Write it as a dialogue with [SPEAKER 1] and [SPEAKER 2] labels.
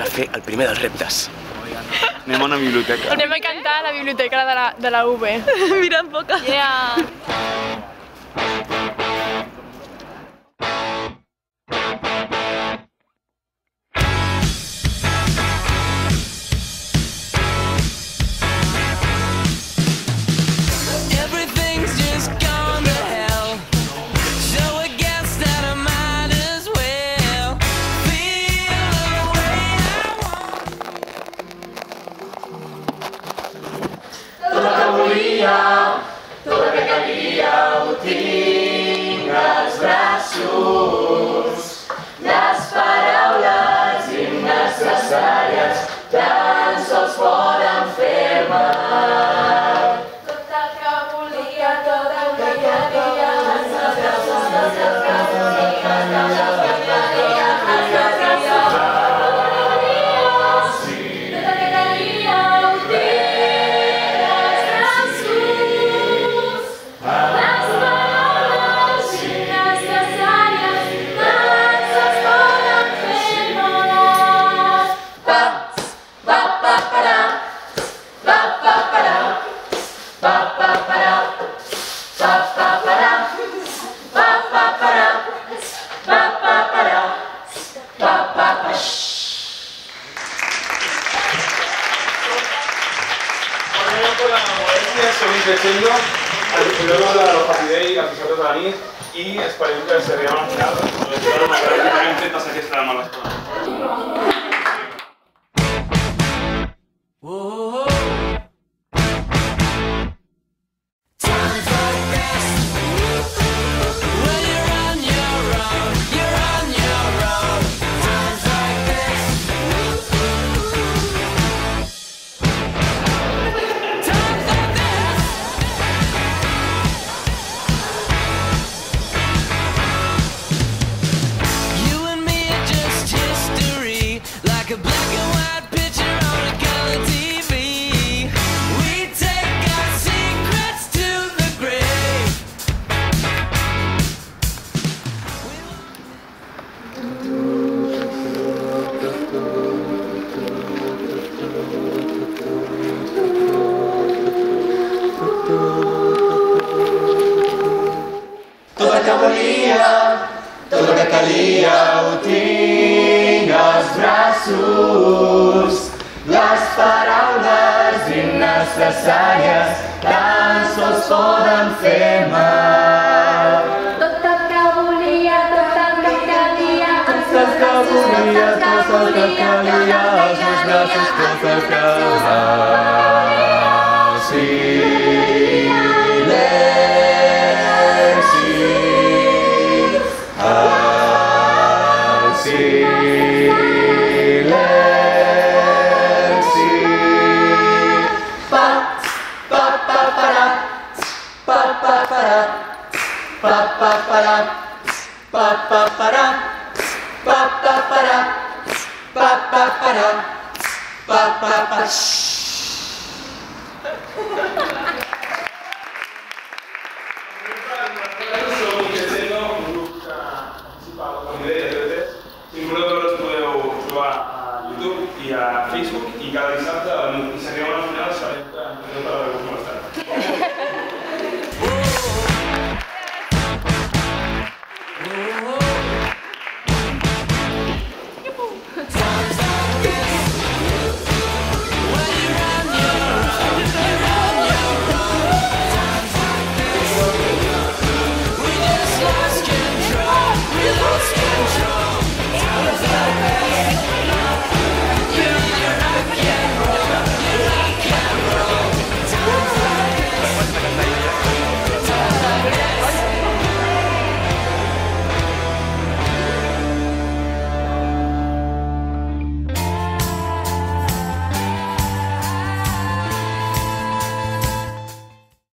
[SPEAKER 1] per fer el primer dels reptes.
[SPEAKER 2] Anem a una biblioteca.
[SPEAKER 3] Anem a cantar a la biblioteca de la UB.
[SPEAKER 4] Mira en poca.
[SPEAKER 3] Yeah!
[SPEAKER 5] Tot el que calia ho tinc als braços. Les paraules innecessàries tan sols poden fer mal. Tot el que volia, tot el que calia, els braços, tot el que volia, tot el que calia, els braços. Tot el que calia ho tinc.
[SPEAKER 2] Con la modestia seguim creixent, luego de l'Open Day a dissabte de la nit i esperem que si arribem al final doncs serà una gran diferència passa aquesta de mala estona. Tot el que calia ho tinc als braços. Les paraules innecessàries tan sols poden fer mal. Tot el que volia, tot el que calia, els meus braços, tot el que volia, tot el que calia, els meus braços. YouTube i a Facebook i cada dissabte i si arribem al final sabem que no t'agrada com l'estat.